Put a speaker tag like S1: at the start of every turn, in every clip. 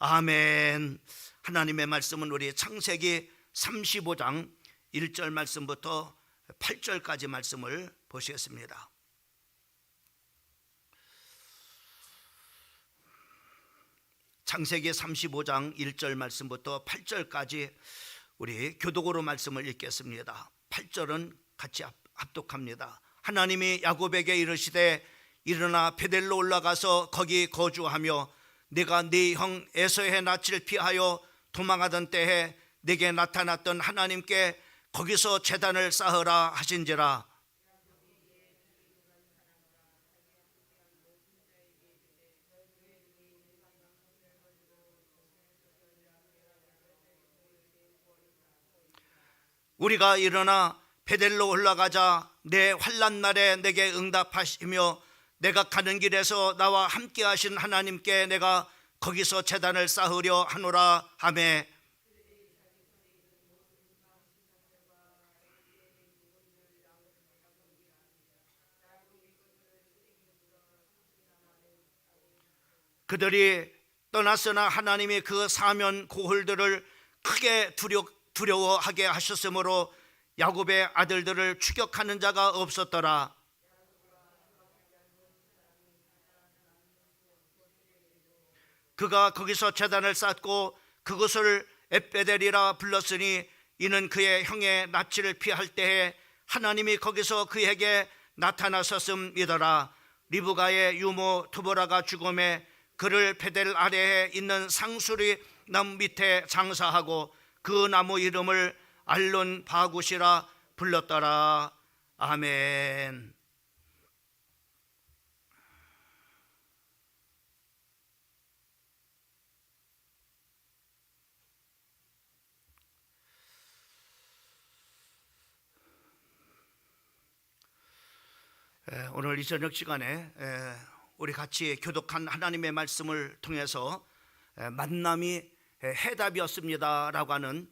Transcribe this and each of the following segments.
S1: 아멘. 하나님의 말씀은 우리 창세기 35장 1절 말씀부터 8절까지 말씀을 보시겠습니다. 창세기 35장 1절 말씀부터 8절까지 우리 교독으로 말씀을 읽겠습니다. 8절은 같이 합독합니다. 하나님이 야곱에게 이르시되 일어나 베델로 올라가서 거기 거주하며 내가 네 형 에서의 낯을 피하여 도망하던 때에 내게 나타났던 하나님께 거기서 제단을 쌓으라 하신지라. 우리가 일어나 베델로 올라가자 내 환난 날에 내게 응답하시며 내가 가는 길에서 나와 함께 하신 하나님께 내가 거기서 제단을 쌓으려 하노라 하매, 그들이 떠났으나 하나님이 그 사면 고을들을 크게 두려워하게 하셨으므로 야곱의 아들들을 추격하는 자가 없었더라. 그가 거기서 제단을 쌓고 그것을 엣베델이라 불렀으니 이는 그의 형의 낯을 피할 때에 하나님이 거기서 그에게 나타나셨음이더라. 리브가의 유모 두보라가 죽음에 그를 베델 아래에 있는 상수리 나무 밑에 장사하고 그 나무 이름을 알론 바굿이라 불렀더라. 아멘. 오늘 이 저녁 시간에 우리 같이 교독한 하나님의 말씀을 통해서 만남이 해답이었습니다 라고 하는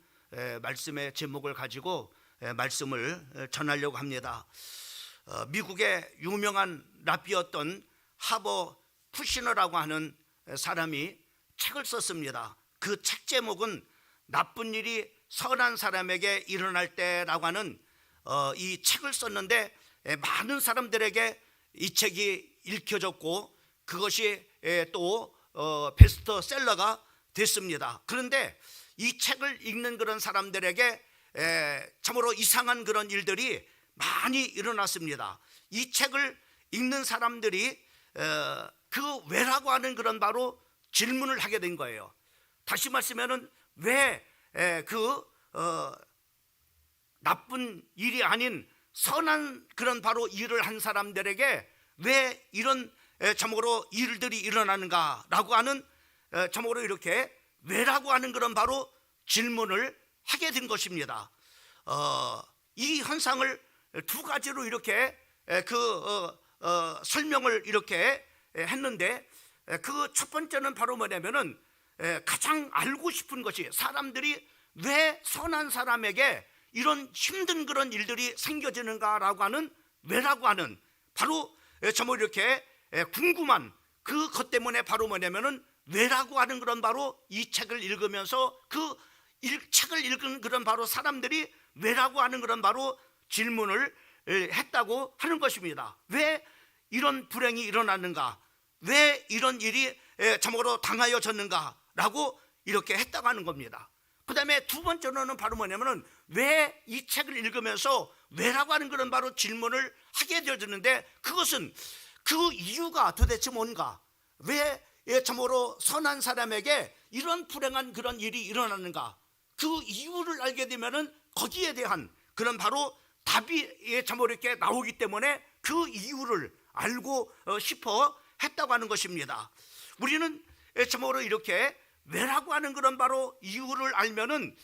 S1: 말씀의 제목을 가지고 말씀을 전하려고 합니다. 미국의 유명한 랍비였던 하버 쿠시너라고 하는 사람이 책을 썼습니다. 그 책 제목은 나쁜 일이 선한 사람에게 일어날 때라고 하는 이 책을 썼는데 많은 사람들에게 이 책이 읽혀졌고 그것이 또 베스트셀러가 됐습니다. 그런데 이 책을 읽는 그런 사람들에게 참으로 이상한 그런 일들이 많이 일어났습니다. 이 책을 읽는 사람들이 그 왜라고 하는 그런 바로 질문을 하게 된 거예요. 다시 말씀하면 왜 나쁜 일이 아닌 선한 그런 바로 일을 한 사람들에게 왜 이런 참으로 일들이 일어나는가라고 하는 참으로 이렇게 왜라고 하는 그런 바로 질문을 하게 된 것입니다. 이 현상을 두 가지로 이렇게 설명을 이렇게 했는데 그 첫 번째는 바로 뭐냐면은 가장 알고 싶은 것이 사람들이 왜 선한 사람에게 이런 힘든 그런 일들이 생겨지는가라고 하는 왜라고 하는 바로 정말 이렇게 궁금한 그것 때문에 바로 뭐냐면은 왜라고 하는 그런 바로 이 책을 읽으면서 책을 읽은 그런 바로 사람들이 왜라고 하는 그런 바로 질문을 했다고 하는 것입니다. 왜 이런 불행이 일어났는가? 왜 이런 일이 참으로 당하여졌는가라고 이렇게 했다고 하는 겁니다. 그 다음에 두 번째로는 바로 뭐냐면은 왜 이 책을 읽으면서 왜라고 하는 그런 바로 질문을 하게 되어졌는데 그것은 그 이유가 도대체 뭔가? 왜 참으로 선한 사람에게 이런 불행한 그런 일이 일어나는가? 그 이유를 알게 되면은 거기에 대한 그런 바로 답이 참으로 이렇게 나오기 때문에 그 이유를 알고 싶어 했다고 하는 것입니다. 우리는 참으로 이렇게 왜라고 하는 그런 바로 이유를 알면은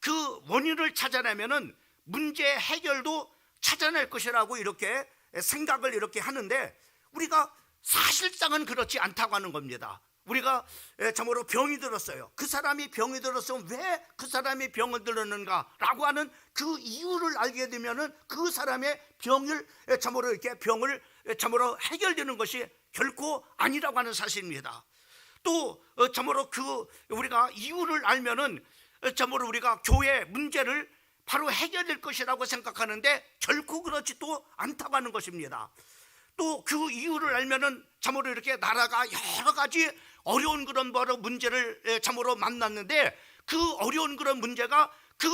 S1: 그 원인을 찾아내면은 문제 해결도 찾아낼 것이라고 이렇게 생각을 이렇게 하는데 우리가 사실상은 그렇지 않다고 하는 겁니다. 우리가 참으로 병이 들었어요. 그 사람이 병이 들었으면 왜 그 사람이 병을 들었는가라고 하는 그 이유를 알게 되면은 그 사람의 병을 참으로 이렇게 병을 참으로 해결되는 것이 결코 아니라고 하는 사실입니다. 또 참으로 그 우리가 이유를 알면은 참으로 우리가 교회 문제를 바로 해결될 것이라고 생각하는데 결코 그렇지도 않다고 하는 것입니다. 또 그 이유를 알면은 참으로 이렇게 나라가 여러 가지 어려운 그런 바로 문제를 참으로 만났는데 그 어려운 그런 문제가 그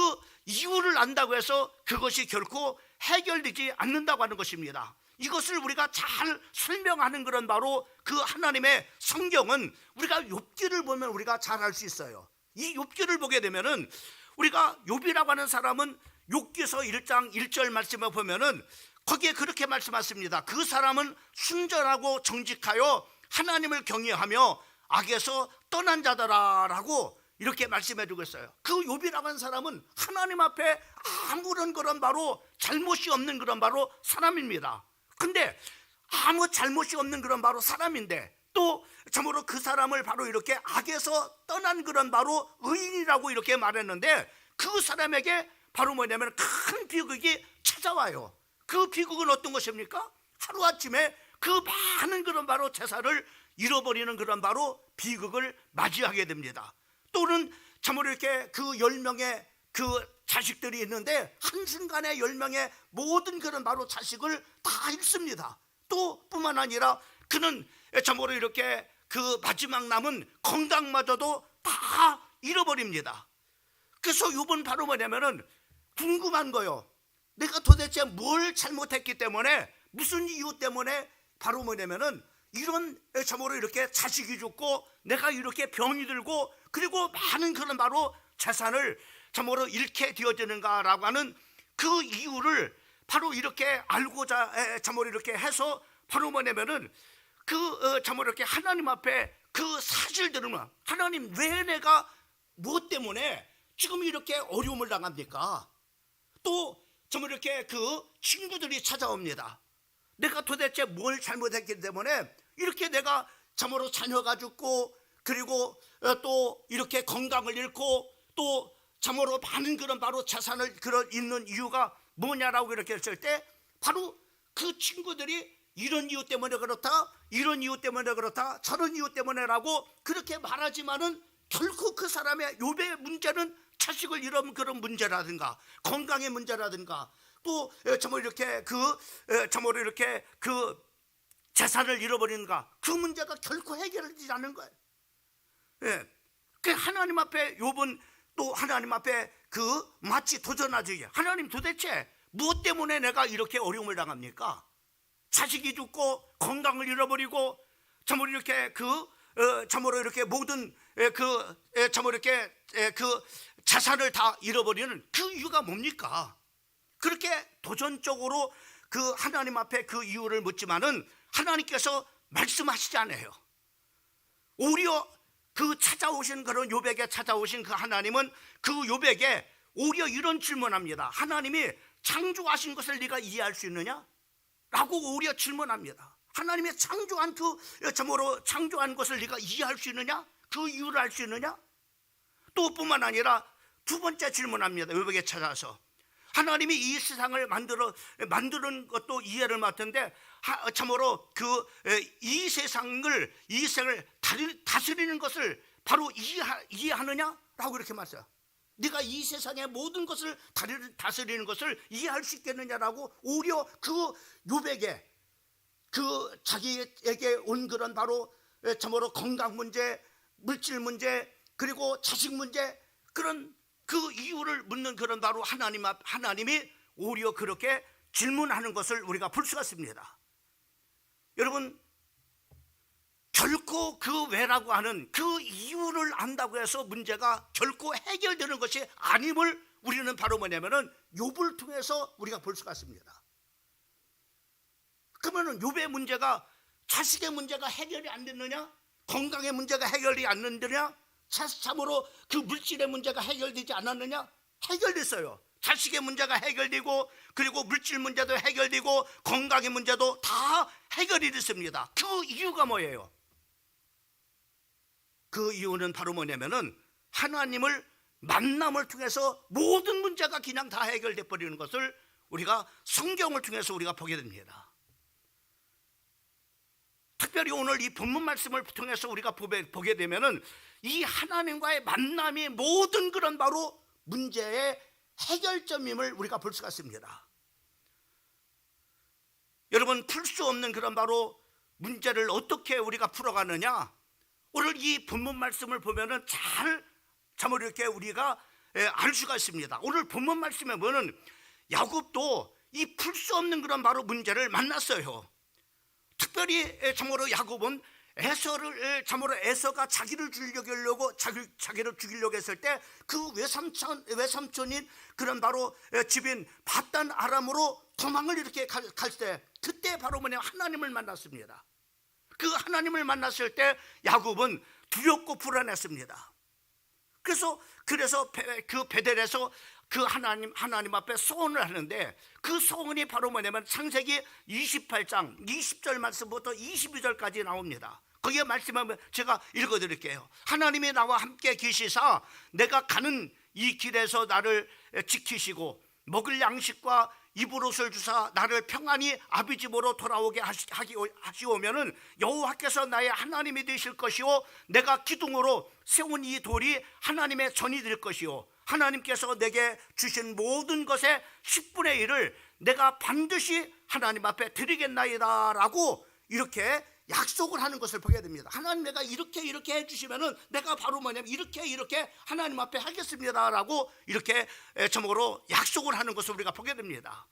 S1: 이유를 안다고 해서 그것이 결코 해결되지 않는다고 하는 것입니다. 이것을 우리가 잘 설명하는 그런 바로 그 하나님의 성경은 우리가 욥기를 보면 우리가 잘 알 수 있어요. 이 욥기를 보게 되면은 우리가 욥이라고 하는 사람은 욥기서 1장 1절 말씀을 보면은 거기에 그렇게 말씀하십니다. 그 사람은 순전하고 정직하여 하나님을 경외하며 악에서 떠난 자더라라고 이렇게 말씀해 주고 있어요. 그 욥이라고 하는 사람은 하나님 앞에 아무런 그런 바로 잘못이 없는 그런 바로 사람입니다. 근데 아무 잘못이 없는 그런 바로 사람인데 또 참으로 그 사람을 바로 이렇게 악에서 떠난 그런 바로 의인이라고 이렇게 말했는데 그 사람에게 바로 뭐냐면 큰 비극이 찾아와요. 그 비극은 어떤 것입니까? 하루아침에 그 많은 그런 바로 재산을 잃어버리는 그런 바로 비극을 맞이하게 됩니다. 또는 참으로 이렇게 그 10명의 그 자식들이 있는데 한순간에 10명의 모든 그런 바로 자식을 다 잃습니다. 또 뿐만 아니라 그는 참으로 이렇게 그 마지막 남은 건강마저도 다 잃어버립니다. 그래서 욥은 바로 뭐냐면은 궁금한 거요. 내가 도대체 뭘 잘못했기 때문에 무슨 이유 때문에 바로 뭐냐면은 이런 참으로 이렇게 자식이 죽고 내가 이렇게 병이 들고 그리고 많은 그런 바로 재산을 참으로 잃게 되어지는가라고 하는 그 이유를 바로 이렇게 알고자 참으로 이렇게 해서 바로 뭐냐면은 그 참으로 이렇게 하나님 앞에 그 사실들은 하나님 왜 내가 무엇 때문에 지금 이렇게 어려움을 당합니까? 또 참으로 이렇게 그 친구들이 찾아옵니다. 내가 도대체 뭘 잘못했기 때문에 이렇게 내가 참으로 자녀가 죽고 그리고 또 이렇게 건강을 잃고 또 참으로 많은 그런 바로 재산을 잃는 이유가 뭐냐라고 이렇게 했을 때 바로 그 친구들이 이런 이유 때문에 그렇다, 이런 이유 때문에 그렇다, 저런 이유 때문에라고 그렇게 말하지만은 결코 그 사람의 욥의 문제는 자식을 잃은 그런 문제라든가 건강의 문제라든가 또 참으로 이렇게 참으로 이렇게 그 재산을 잃어버리는가 그 문제가 결코 해결되지 않는 거예요. 예, 그 하나님 앞에 욥은 또 하나님 앞에 그 마치 도전하지. 하나님 도대체 무엇 때문에 내가 이렇게 어려움을 당합니까? 자식이 죽고 건강을 잃어버리고 참으로 이렇게 참으로 이렇게 모든 참으로 이렇게 그 재산을 다 잃어버리는 그 이유가 뭡니까? 그렇게 도전적으로 그 하나님 앞에 그 이유를 묻지만은 하나님께서 말씀하시지 않아요. 오히려 그 찾아오신 그런 욥에게 찾아오신 그 하나님은 그 욥에게 오히려 이런 질문합니다. 하나님이 창조하신 것을 네가 이해할 수 있느냐? 라고 오히려 질문합니다. 하나님의 창조한 참으로 창조한 것을 네가 이해할 수 있느냐? 그 이유를 알 수 있느냐? 또 뿐만 아니라 두 번째 질문합니다. 욥에게 찾아서 하나님이 이 세상을 만드는 것도 이해를 맡는데 참으로 이 세상을 다스리는 것을 바로 이해하느냐라고 이렇게 말해요. 네가 이 세상의 모든 것을 다스리는 것을 이해할 수 있겠느냐라고 오히려 그 욥에게 그 자기에게 온 그런 바로 참으로 건강 문제, 물질 문제 그리고 자식 문제 그런 그 이유를 묻는 그런 바로 하나님이 오히려 그렇게 질문하는 것을 우리가 볼 수가 있습니다. 여러분 결코 그 왜라고 하는 그 이유를 안다고 해서 문제가 결코 해결되는 것이 아님을 우리는 바로 뭐냐면은 욥을 통해서 우리가 볼 수가 있습니다. 그러면은 욥의 문제가 자식의 문제가 해결이 안 됐느냐? 건강의 문제가 해결이 안 됐느냐? 참으로 그 물질의 문제가 해결되지 않았느냐? 해결됐어요. 자식의 문제가 해결되고 그리고 물질 문제도 해결되고 건강의 문제도 다 해결이 됐습니다. 그 이유가 뭐예요? 그 이유는 바로 뭐냐면은 하나님을 만남을 통해서 모든 문제가 그냥 다 해결돼 버리는 것을 우리가 성경을 통해서 우리가 보게 됩니다. 특별히 오늘 이 본문 말씀을 통해서 우리가 보게 되면은 이 하나님과의 만남이 모든 그런 바로 문제의 해결점임을 우리가 볼 수가 있습니다. 여러분, 풀 수 없는 그런 바로 문제를 어떻게 우리가 풀어가느냐? 오늘 이 본문 말씀을 보면은 참으로 이렇게 우리가 알 수가 있습니다. 오늘 본문 말씀에 보면 야곱도 이 풀 수 없는 그런 바로 문제를 만났어요. 특별히 참으로 야곱은 에서가 자기를 죽이려고 했을 때 그 외삼촌인 그런 바로 집인 밧단 아람으로 도망을 이렇게 갈 때, 그때 바로 하나님을 만났습니다. 그 하나님을 만났을 때 야곱은 두렵고 불안했습니다. 그래서 그 베델에서 그 하나님 앞에 소원을 하는데, 그 소원이 바로 창세기 28장 20절 말씀부터 22절까지 나옵니다. 거기에 말씀하면 제가 읽어드릴게요. 하나님이 나와 함께 계시사 내가 가는 이 길에서 나를 지키시고 먹을 양식과 입을 옷을 주사 나를 평안히 아비 집으로 돌아오게 하시오면은 여호와께서 나의 하나님이 되실 것이요 내가 기둥으로 세운 이 돌이 하나님의 전이 될 것이요 하나님께서 내게 주신 모든 것의 10분의 1을 내가 반드시 하나님 앞에 드리겠나이다 라고 이렇게 약속을 하는 것을 보게 됩니다. 하나님, 내가 이렇게 해주시면은 내가 바로 이렇게 하나님 앞에 하겠습니다 라고 이렇게 제목으로 약속을 하는 것을 우리가 보게 됩니다.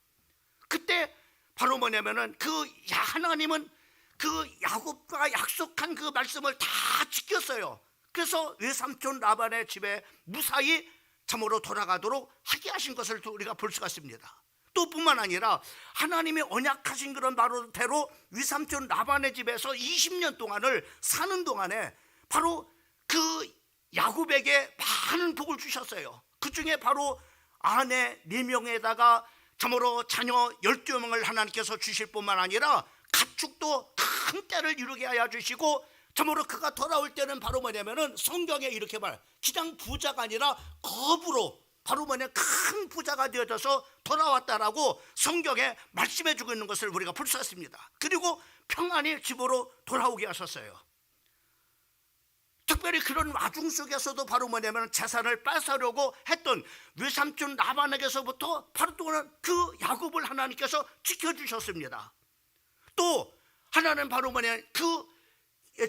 S1: 그때 바로 그 하나님은 그 야곱과 약속한 그 말씀을 다 지켰어요. 그래서 외삼촌 라반의 집에 무사히 참으로 돌아가도록 하게 하신 것을 우리가 볼 수가 있습니다. 또 뿐만 아니라 하나님이 언약하신 그런 바로대로 외삼촌 라반의 집에서 20년 동안을 사는 동안에 바로 그 야곱에게 많은 복을 주셨어요. 그 중에 바로 아내 4명에다가 참으로 자녀 12명을 하나님께서 주실 뿐만 아니라 가축도 큰 떼를 이루게 하여 주시고, 참으로 그가 돌아올 때는 바로 성경에 이렇게 그냥 부자가 아니라 겁으로 바로 큰 부자가 되어져서 돌아왔다라고 성경에 말씀해 주고 있는 것을 우리가 볼 수 있습니다. 그리고 평안히 집으로 돌아오게 하셨어요. 특별히 그런 와중 속에서도 바로 재산을 뺏으려고 했던 외삼촌 라반에게서부터 바로 또한 그 야곱을 하나님께서 지켜주셨습니다. 또 하나는 바로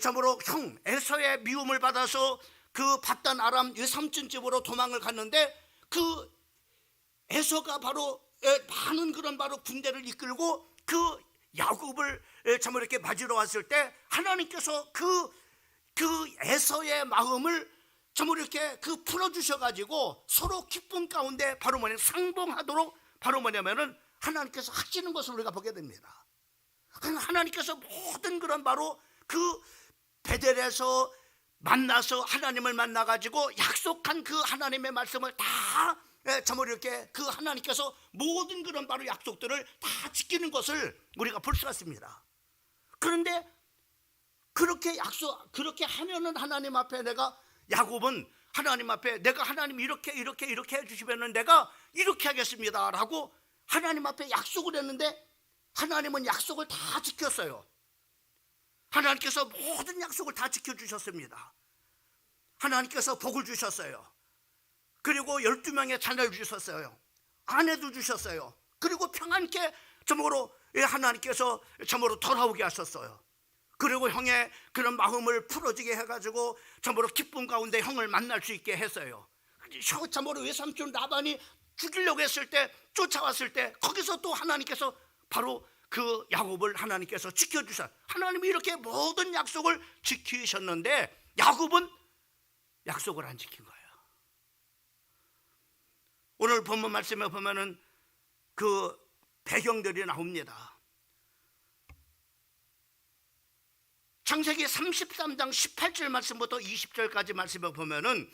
S1: 참으로 형 에서의 미움을 받아서 그 밧단 아람 외삼촌 집으로 도망을 갔는데, 그 에서가 바로 많은 그런 바로 군대를 이끌고 그 야곱을 참으로 이렇게 맞으러 왔을 때 하나님께서 그 에서의 마음을 참으로 이렇게 풀어주셔가지고 서로 기쁨 가운데 바로 상봉하도록 바로 하나님께서 하시는 것을 우리가 보게 됩니다. 하나님께서 모든 그런 바로 그 베델에서 만나서 하나님을 만나가지고 약속한 그 하나님의 말씀을 다 참으로 이렇게 그 하나님께서 모든 그런 바로 약속들을 다 지키는 것을 우리가 볼 수가 있습니다. 그런데 그렇게 하면은 하나님 앞에 야곱은 하나님 앞에 내가 하나님 이렇게 해주시면은 내가 이렇게 하겠습니다 라고 하나님 앞에 약속을 했는데, 하나님은 약속을 다 지켰어요. 하나님께서 모든 약속을 다 지켜주셨습니다. 하나님께서 복을 주셨어요. 그리고 12명의 자녀를 주셨어요. 아내도 주셨어요. 그리고 평안케 점으로 하나님께서 점으로 돌아오게 하셨어요. 그리고 형의 그런 마음을 풀어지게 해가지고 점으로 기쁨 가운데 형을 만날 수 있게 했어요. 참으로 외삼촌 라반이 죽이려고 했을 때, 쫓아왔을 때 거기서 또 하나님께서 바로 그 야곱을 하나님께서 지켜주셨어요. 하나님이 이렇게 모든 약속을 지키셨는데 야곱은 약속을 안 지킨 거예요. 오늘 본문 말씀에 보면은 그 배경들이 나옵니다. 창세기 33장 18절 말씀부터 20절까지 말씀을 보면은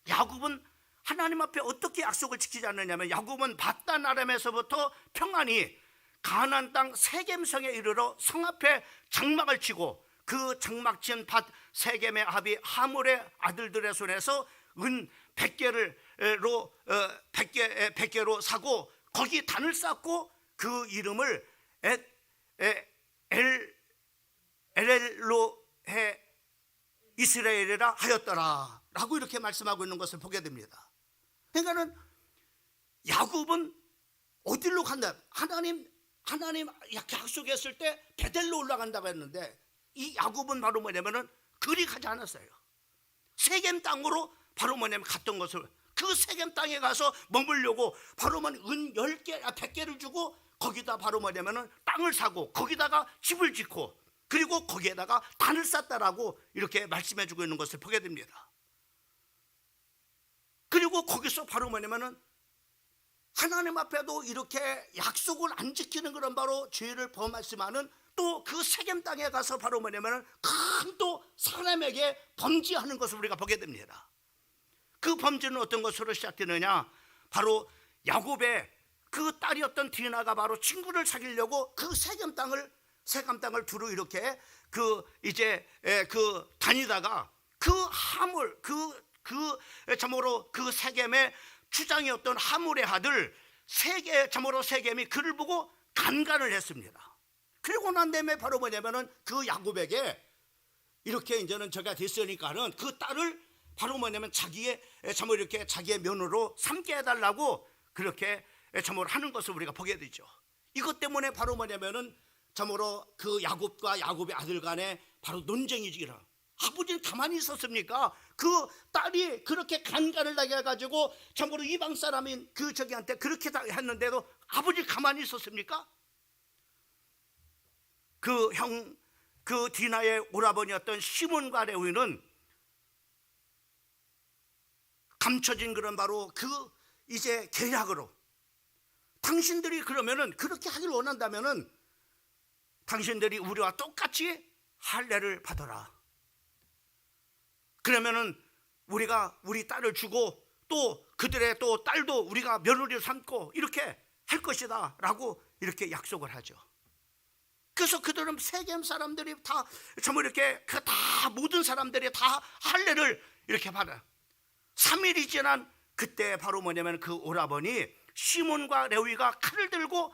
S1: 야곱은 하나님 앞에 어떻게 약속을 지키지 않느냐면, 야곱은 밧단 아람에서부터 평안히 가나안 땅 세겜성에 이르러 성 앞에 장막을 치고, 그 장막 지은 밭 세겜의 아비 하몰의 아들들의 손에서 은 100개로 사고 거기 단을 쌓고 그 이름을 엘엘로헤 이스라엘이라 하였더라 라고 이렇게 말씀하고 있는 것을 보게 됩니다. 그러니까는 야곱은 어디로 간다? 하나님 약속했을 때 베델로 올라간다고 했는데, 이 야곱은 바로 뭐냐면은 그리 가지 않았어요. 세겜 땅으로 바로 뭐냐면 갔던 것을, 그 세겜 땅에 가서 머물려고 바로 은 10개, 100개를 주고 거기다 바로 뭐냐면은 땅을 사고 거기다가 집을 짓고 그리고 거기에다가 단을 쌓다라고 이렇게 말씀해 주고 있는 것을 보게 됩니다. 그리고 거기서 바로 뭐냐면은 하나님 앞에도 이렇게 약속을 안 지키는 그런 바로 죄를 범했지만은 또 그 세겜 땅에 가서 바로 뭐냐면은 큰 또 사람에게 범죄하는 것을 우리가 보게 됩니다. 그 범죄는 어떤 것으로 시작되느냐? 바로 야곱의 그 딸이었던 디나가 바로 친구를 사귀려고 그 세겜 땅을 두루 이렇게 다니다가 그 하물 참으로 그 세겜의 추장이었던 하물의 아들 세겜이 그를 보고 간간을 했습니다. 그리고 난 다음에 바로 뭐냐면은 그 야곱에게 이렇게 이제는 저가 됐으니까는 그 딸을 바로 뭐냐면 자기의 며느로 삼게 해달라고 그렇게 참으로 하는 것을 우리가 보게 되죠. 이것 때문에 바로 뭐냐면은 참으로 그 야곱과 야곱의 아들 간에 바로 논쟁이지. 아버지는 가만히 있었습니까? 그 딸이 그렇게 간간을 나게 해가지고 참고로 이방 사람인 그 저기한테 그렇게 했는데도 아버지 가만히 있었습니까? 그 디나의 오라버니였던 시몬과 레위는 감춰진 그런 바로 그 이제 계약으로, 당신들이 그러면은 그렇게 하길 원한다면은 당신들이 우리와 똑같이 할례를 받아라. 그러면은 우리가 우리 딸을 주고 또 그들의 또 딸도 우리가 며느리를 삼고 이렇게 할 것이다 라고 이렇게 약속을 하죠. 그래서 그들은 세겜 사람들이 다 정말 이렇게 다 모든 사람들이 다 할례를 이렇게 받아. 3일이 지난 그때 바로 뭐냐면 그 오라버니 시몬과 레위가 칼을 들고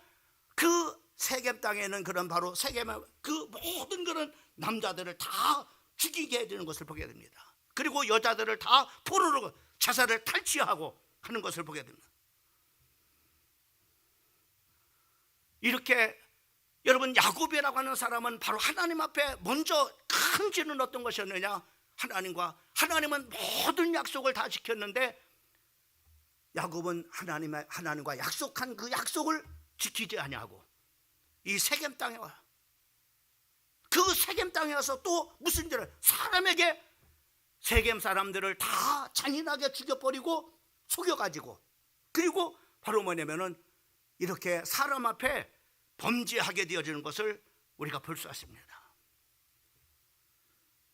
S1: 그 세겜 땅에 있는 그런 바로 세겜의 그 모든 그런 남자들을 다 죽이게 해주는 것을 보게 됩니다. 그리고 여자들을 다 포로로 자살을 탈취하고 하는 것을 보게 됩니다. 이렇게 여러분, 야곱이라고 하는 사람은 바로 하나님 앞에 먼저 큰 죄는 어떤 것이었느냐? 하나님은 모든 약속을 다 지켰는데 야곱은 하나님과 약속한 그 약속을 지키지 아니하고 이 세겜 땅에 와, 그 세겜 땅에 와서 또 무슨 죄를, 사람에게 세겜 사람들을 다 잔인하게 죽여버리고 속여가지고, 그리고 바로 뭐냐면은 이렇게 사람 앞에 범죄하게 되어지는 것을 우리가 볼 수 있습니다.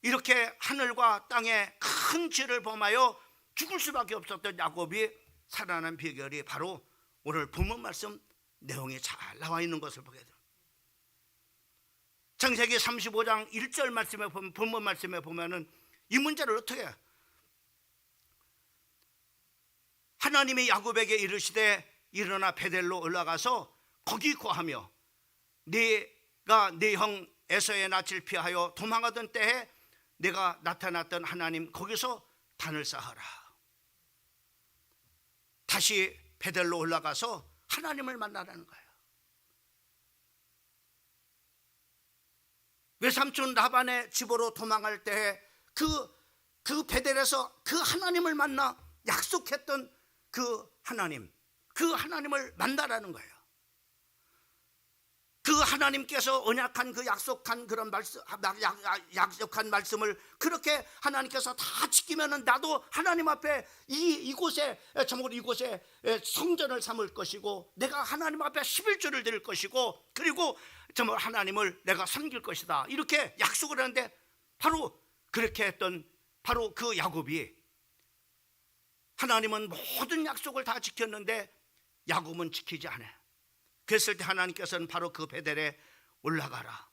S1: 이렇게 하늘과 땅에 큰 죄를 범하여 죽을 수밖에 없었던 야곱이 살아난 비결이 바로 오늘 본문 말씀 내용이 잘 나와 있는 것을 보게 됩니다. 창세기 35장 1절 말씀에 보면, 본문 말씀에 보면은 이 문제를 어떻게 해요? 하나님이 야곱에게 이르시되 일어나 베델로 올라가서 거기 거하며 네가 네 형 에서의 낯을 피하여 도망하던 때에 내가 나타났던 하나님 거기서 단을 쌓아라. 다시 베델로 올라가서 하나님을 만나라는 거예요. 외삼촌 라반의 집으로 도망할 때에 그 베델에서 그 하나님을 만나 약속했던 그 하나님을 만나라는 거예요. 그 하나님께서 언약한 그 약속한 그런 약속한 말씀을 그렇게 하나님께서 다 지키면은 나도 하나님 앞에 이곳에 성전을 삼을 것이고 내가 하나님 앞에 11조를 드릴 것이고 그리고 정말 하나님을 내가 섬길 것이다, 이렇게 약속을 하는데 바로 그렇게 했던 바로 그 야곱이, 하나님은 모든 약속을 다 지켰는데 야곱은 지키지 않아요. 그랬을 때 하나님께서는 바로 그 베델에 올라가라.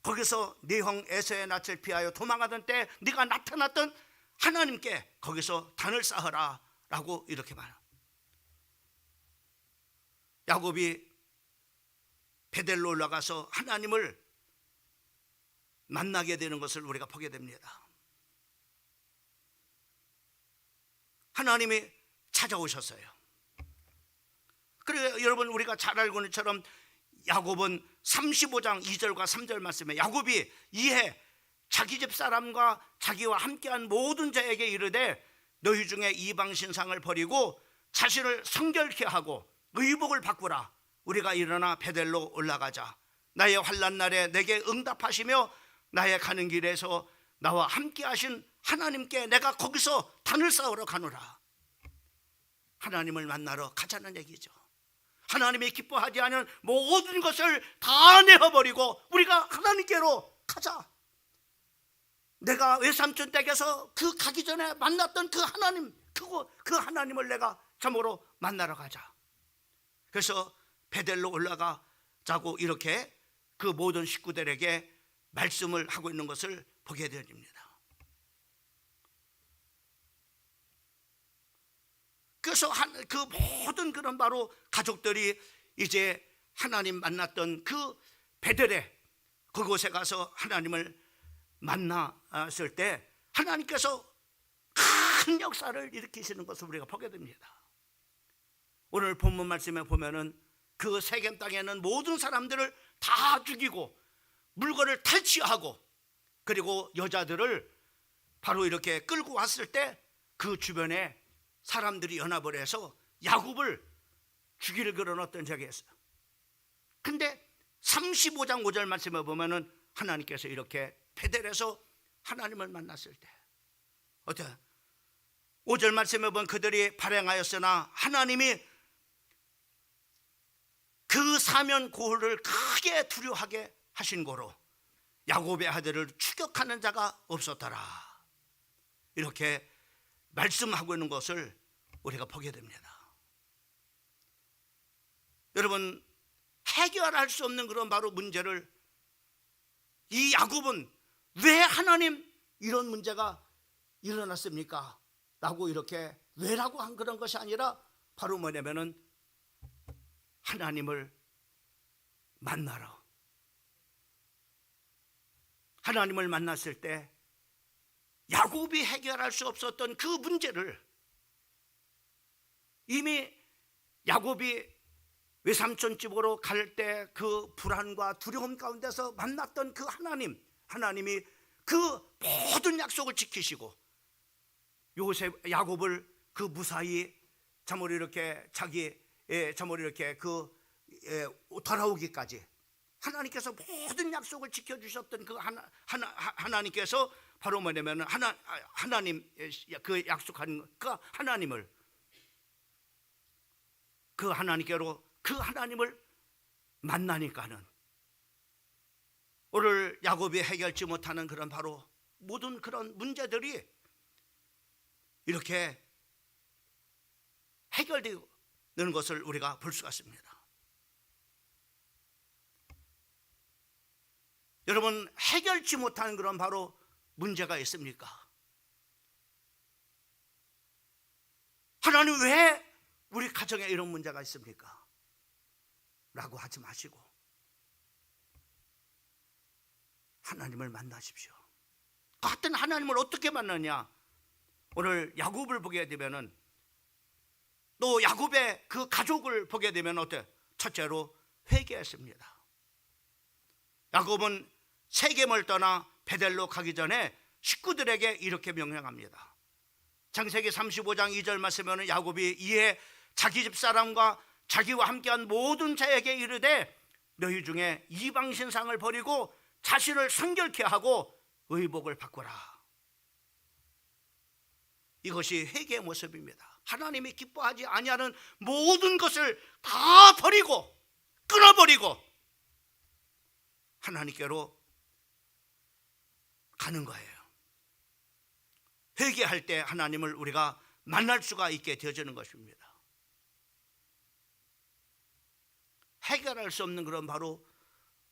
S1: 거기서 네 형 에서의 낯을 피하여 도망하던 때 네가 나타났던 하나님께 거기서 단을 쌓아라 라고 이렇게 말해요. 야곱이 베델로 올라가서 하나님을 만나게 되는 것을 우리가 보게 됩니다. 하나님이 찾아오셨어요. 그리고 여러분, 우리가 잘 알고 있는 것처럼 야곱은 35장 2절과 3절 말씀에 야곱이 이에 자기 집 사람과 자기와 함께한 모든 자에게 이르되 너희 중에 이방 신상을 버리고 자신을 성결케 하고 의복을 바꾸라. 우리가 일어나 베델로 올라가자. 나의 환난 날에 내게 응답하시며 나의 가는 길에서 나와 함께 하신 하나님께 내가 거기서 단을 쌓으러 가노라. 하나님을 만나러 가자는 얘기죠. 하나님이 기뻐하지 않은 모든 것을 다 내어버리고 우리가 하나님께로 가자. 내가 외삼촌 댁에서 그 가기 전에 만났던 그 하나님, 그 하나님을 내가 참으로 만나러 가자. 그래서 베델로 올라가자고 이렇게 그 모든 식구들에게 말씀을 하고 있는 것을 보게 되어집니다. 그래서 그 모든 그런 바로 가족들이 이제 하나님 만났던 그 베델에 그곳에 가서 하나님을 만났을 때 하나님께서 큰 역사를 일으키시는 것을 우리가 보게 됩니다. 오늘 본문 말씀에 보면은 그 세겜 땅에는 모든 사람들을 다 죽이고 물건을 탈취하고 그리고 여자들을 바로 이렇게 끌고 왔을 때 그 주변에 사람들이 연합을 해서 야곱을 죽이려 그러던 적이 있어요. 근데 35장 5절 말씀에 보면은 하나님께서 이렇게 베델에서 하나님을 만났을 때 어때? 5절 말씀에 보면 그들이 발행하였으나 하나님이 그 사면 고을을 크게 두려워하게 하신 거로 야곱의 아들을 추격하는 자가 없었더라. 이렇게 말씀하고 있는 것을 우리가 보게 됩니다. 여러분, 해결할 수 없는 그런 바로 문제를 이 야곱은 왜 하나님 이런 문제가 일어났습니까? 라고 이렇게 왜라고 한 그런 것이 아니라 바로 뭐냐면은 하나님을 만나러, 하나님을 만났을 때 야곱이 해결할 수 없었던 그 문제를 이미 야곱이 외삼촌 집으로 갈 때 그 불안과 두려움 가운데서 만났던 그 하나님이 그 모든 약속을 지키시고 야곱을 그 무사히 참으로 이렇게 참으로 이렇게 돌아오기까지 하나님께서 모든 약속을 지켜주셨던 그 하나님께서 바로 뭐냐면 하나님 그 약속한 그 하나님을 그 하나님께로 그 하나님을 만나니까는 오늘 야곱이 해결치 못하는 그런 바로 모든 그런 문제들이 이렇게 해결되는 것을 우리가 볼 수가 있습니다. 여러분, 해결치 못하는 그런 바로 문제가 있습니까? 하나님 왜 우리 가정에 이런 문제가 있습니까? 라고 하지 마시고 하나님을 만나십시오. 같은 하나님을 어떻게 만나냐? 오늘 야곱을 보게 되면은 또 야곱의 그 가족을 보게 되면 어때? 첫째로 회개했습니다. 야곱은 세겜을 떠나 베델로 가기 전에 식구들에게 이렇게 명령합니다. 창세기 35장 2절 말씀에는 야곱이 이에 자기 집 사람과 자기와 함께한 모든 자에게 이르되 너희 중에 이방 신상을 버리고 자신을 성결케 하고 의복을 바꾸라. 이것이 회개의 모습입니다. 하나님이 기뻐하지 아니하는 모든 것을 다 버리고 끊어버리고 하나님께로 가는 거예요. 회개할 때 하나님을 우리가 만날 수가 있게 되어지는 것입니다. 해결할 수 없는 그런 바로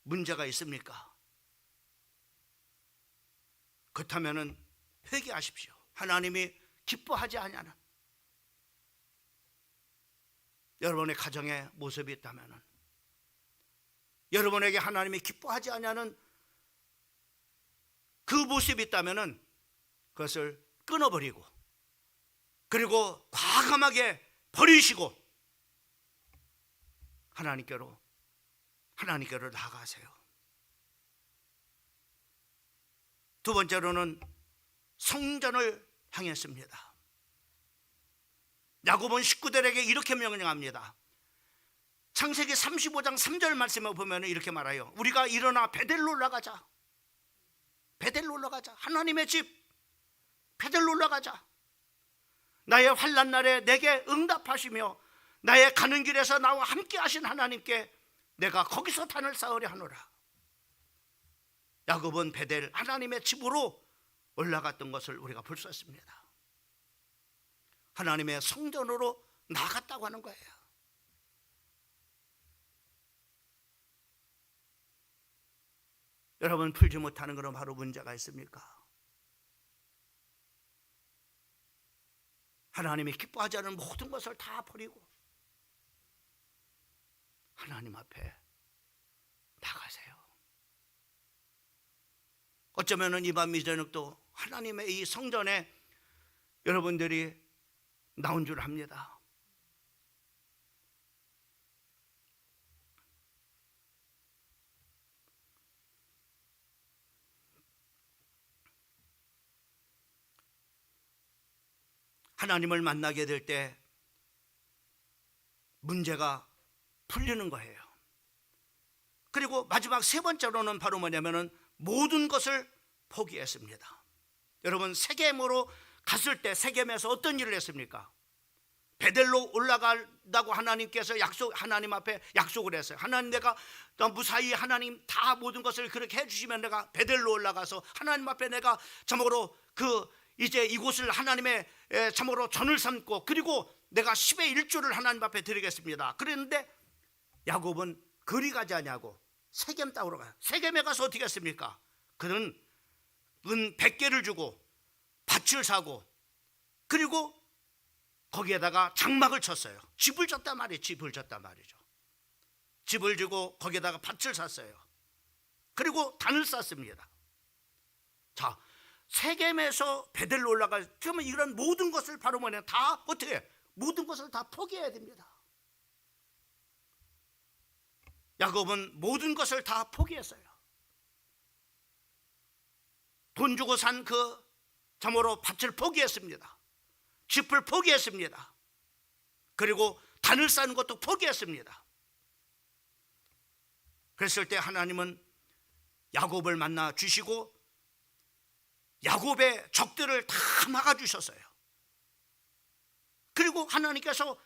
S1: 문제가 있습니까? 그렇다면 회개하십시오. 하나님이 기뻐하지 아니하는 여러분의 가정의 모습이 있다면, 여러분에게 하나님이 기뻐하지 아니하는 그 모습이 있다면은 그것을 끊어버리고 그리고 과감하게 버리시고 하나님께로 나아가세요. 두 번째로는 성전을 향했습니다. 야곱은 식구들에게 이렇게 명령합니다. 창세기 35장 3절 말씀을 보면 이렇게 말해요. 우리가 일어나 베델로 올라가자. 베델로 올라가자. 하나님의 집 베델로 올라가자. 나의 환난 날에 내게 응답하시며 나의 가는 길에서 나와 함께 하신 하나님께 내가 거기서 단을 쌓으려 하노라. 야곱은 베델 하나님의 집으로 올라갔던 것을 우리가 볼 수 있습니다. 하나님의 성전으로 나갔다고 하는 거예요. 여러분, 풀지 못하는 것은 바로 문제가 있습니까? 하나님이 기뻐하지 않은 모든 것을 다 버리고 하나님 앞에 나가세요. 어쩌면 이 밤 이 저녁도 하나님의 이 성전에 여러분들이 나온 줄 압니다. 하나님을 만나게 될 때 문제가 풀리는 거예요. 그리고 마지막 세 번째로는 바로 뭐냐면은 모든 것을 포기했습니다. 여러분, 세겜으로 갔을 때 세겜에서 어떤 일을 했습니까? 베델로 올라간다고 하나님께서 하나님 앞에 약속을 했어요. 하나님, 내가 무사히 하나님 다 모든 것을 그렇게 해주시면 내가 베델로 올라가서 하나님 앞에 내가 참으로 이제 이곳을 하나님의 참으로 전을 삼고 그리고 내가 10의 1조를 하나님 앞에 드리겠습니다. 그랬는데 야곱은 그리 가지 아니하고 세겜 땅으로 가요. 세겜에 가서 어떻게 했습니까? 그는 은 100개를 주고 밭을 사고 그리고 거기에다가 장막을 쳤어요. 집을 졌단 말이에요. 집을 졌단 말이죠. 집을 주고 거기에다가 밭을 샀어요. 그리고 단을 쌓습니다. 자, 세겜에서 베델로 올라가 그러면 이런 모든 것을 바로 뭐냐, 다 어떻게 모든 것을 다 포기해야 됩니다. 야곱은 모든 것을 다 포기했어요. 돈 주고 산 그 참으로 밭을 포기했습니다. 집을 포기했습니다. 그리고 단을 쌓는 것도 포기했습니다. 그랬을 때 하나님은 야곱을 만나 주시고 야곱의 적들을 다 막아주셨어요. 그리고 하나님께서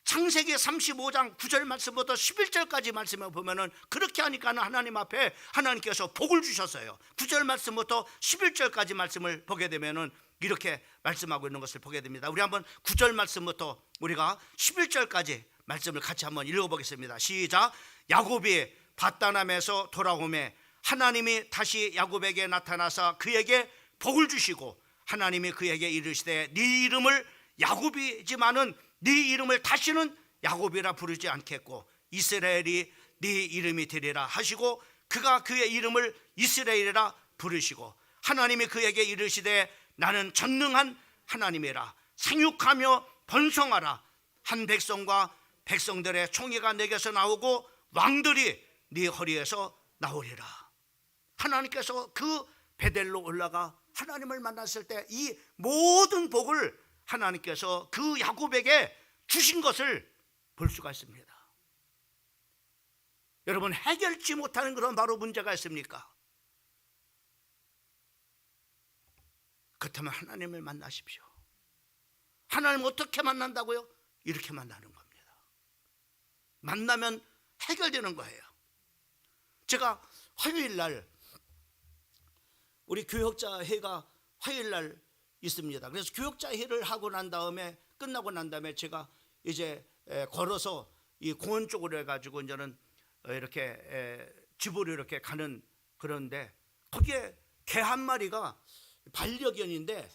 S1: 창세기 35장 9절 말씀부터 11절까지 말씀을 보면은 그렇게 하니까는 하나님 앞에 하나님께서 복을 주셨어요. 9절 말씀부터 11절까지 말씀을 보게 되면은 이렇게 말씀하고 있는 것을 보게 됩니다. 우리 한번 9절 말씀부터 우리가 11절까지 말씀을 같이 한번 읽어보겠습니다. 시작. 야곱이 밧다남에서 돌아오매 하나님이 다시 야곱에게 나타나서 그에게 복을 주시고 하나님이 그에게 이르시되 네 이름을 야곱이지만은 네 이름을 다시는 야곱이라 부르지 않겠고 이스라엘이 네 이름이 되리라 하시고 그가 그의 이름을 이스라엘이라 부르시고 하나님이 그에게 이르시되 나는 전능한 하나님이라 생육하며 번성하라 한 백성과 백성들의 총회가 내게서 나오고 왕들이 네 허리에서 나오리라. 하나님께서 그 베델로 올라가 하나님을 만났을 때 이 모든 복을 하나님께서 그 야곱에게 주신 것을 볼 수가 있습니다. 여러분, 해결치 못하는 그런 바로 문제가 있습니까? 그렇다면 하나님을 만나십시오. 하나님 어떻게 만난다고요? 이렇게 만나는 겁니다. 만나면 해결되는 거예요. 제가 화요일 날 우리 교역자 회가 화요일 날 있습니다. 그래서 교역자 회를 하고 난 다음에 끝나고 난 다음에 제가 이제 걸어서 이 공원 쪽으로 해가지고 이제는 이렇게 집으로 이렇게 가는 그런데 거기에 개 한 마리가 반려견인데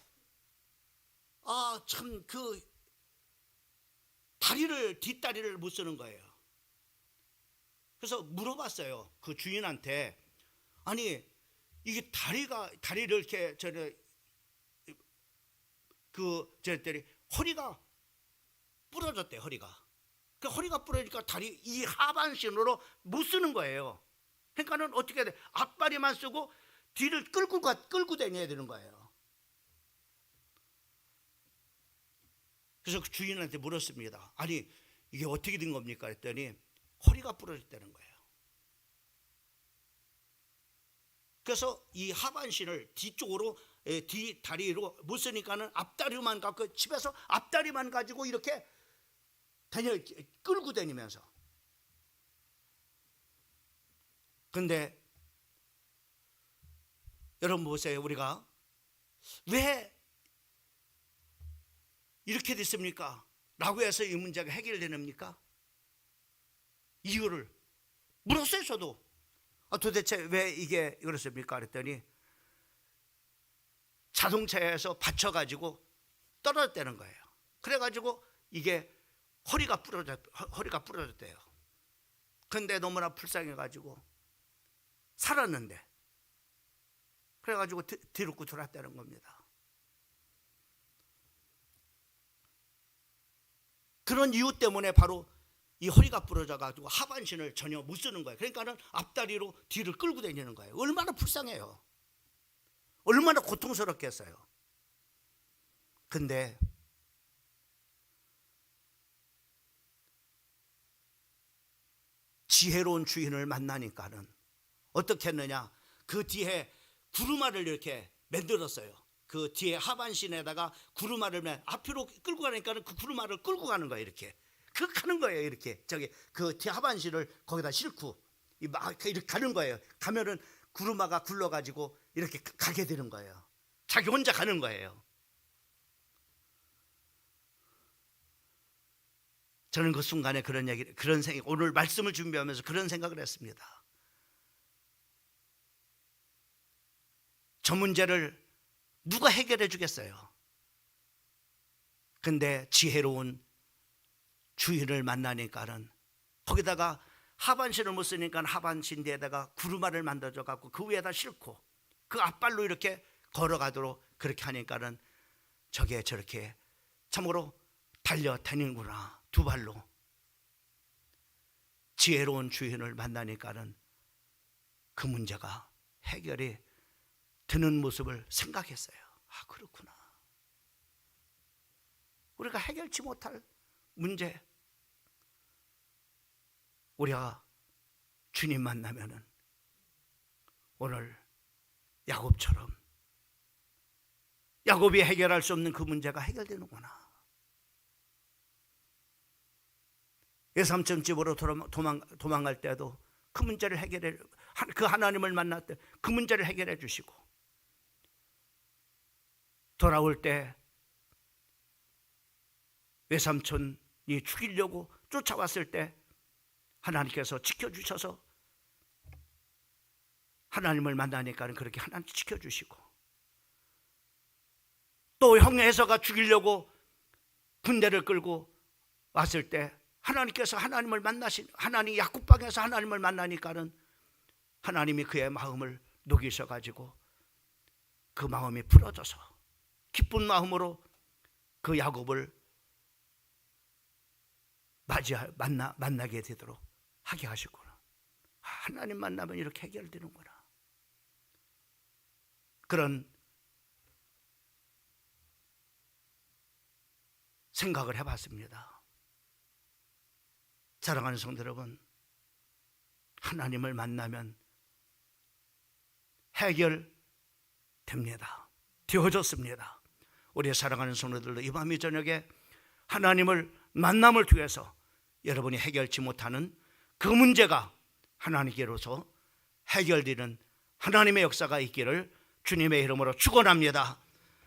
S1: 참 그 뒷다리를 못 쓰는 거예요. 그래서 물어봤어요. 그 주인한테 아니 이게 다리를 이렇게 저랬더니 허리가 부러졌대. 그 허리가 부러지니까 다리 이 하반신으로 못 쓰는 거예요. 그러니까는 어떻게 해야 돼? 앞다리만 쓰고 뒤를 끌고 다녀야 되는 거예요. 그래서 그 주인한테 물었습니다. 아니 이게 어떻게 된 겁니까? 했더니 허리가 부러졌다는 거예요. 그래서 이 하반신을 뒤쪽으로 뒤 다리로 못 쓰니까는 앞다리만 갖고 집에서 앞다리만 가지고 이렇게 끌고 다니면서. 근데 여러분 보세요. 우리가 왜 이렇게 됐습니까? 라고 해서 이 문제가 해결되랍니까? 이유를 물었어요. 저도 도대체 왜 이게 그렇습니까? 그랬더니 자동차에서 받쳐가지고 떨어졌다는 거예요. 그래가지고 이게 허리가 부러졌대요. 근데 너무나 불쌍해가지고 살았는데, 그래가지고 뒤로 돌았다는 겁니다. 그런 이유 때문에 바로 이 허리가 부러져가지고 하반신을 전혀 못 쓰는 거예요. 그러니까는 앞다리로 뒤를 끌고 다니는 거예요. 얼마나 불쌍해요. 얼마나 고통스럽겠어요. 근데 지혜로운 주인을 만나니까는 어떻게 했느냐? 그 뒤에 구루마를 이렇게 만들었어요. 그 뒤에 하반신에다가 구루마를 앞으로 끌고 가니까는 그 구루마를 끌고 가는 거예요. 이렇게 가는 거예요. 이렇게 그 뒤 하반신을 거기다 싣고 막 이렇게 가는 거예요. 가면은 구루마가 굴러가지고 이렇게 가게 되는 거예요. 자기 혼자 가는 거예요. 저는 그 순간에 오늘 말씀을 준비하면서 그런 생각을 했습니다. 저 문제를 누가 해결해 주겠어요? 근데 지혜로운 주인을 만나니까는 거기다가 하반신을 못 쓰니까 하반신 뒤에다가 구루마를 만들어줘 갖고 그 위에다 싣고 그 앞발로 이렇게 걸어가도록 그렇게 하니까는 저게 저렇게 참으로 달려다니는구나. 두 발로. 지혜로운 주인을 만나니까는 그 문제가 해결이 되는 모습을 생각했어요. 아, 그렇구나. 우리가 해결치 못할 문제, 우리가 주님 만나면은 오늘 야곱처럼 야곱이 해결할 수 없는 그 문제가 해결되는구나. 외삼촌집으로 도망갈 때도 그 문제를 해결해, 그 하나님을 만날 때 그 문제를 해결해 주시고, 돌아올 때 외삼촌이 죽이려고 쫓아왔을 때 하나님께서 지켜주셔서 하나님을 만나니까 그렇게 하나님 지켜주시고, 또 형 에서가 죽이려고 군대를 끌고 왔을 때 하나님께서 하나님을 만나신, 하나님 야곱방에서 하나님을 만나니까는 하나님이 그의 마음을 녹이셔가지고 그 마음이 풀어져서 기쁜 마음으로 그 야곱을 만나게 되도록 하게 하시구나. 하나님 만나면 이렇게 해결되는구나. 그런 생각을 해봤습니다. 사랑하는 성도 여러분, 하나님을 만나면 해결됩니다. 되어졌습니다. 우리 사랑하는 성도들도 이 밤 이 저녁에 하나님을 만남을 통해서 여러분이 해결치 못하는 그 문제가 하나님께로서 해결되는 하나님의 역사가 있기를 주님의 이름으로 축원합니다.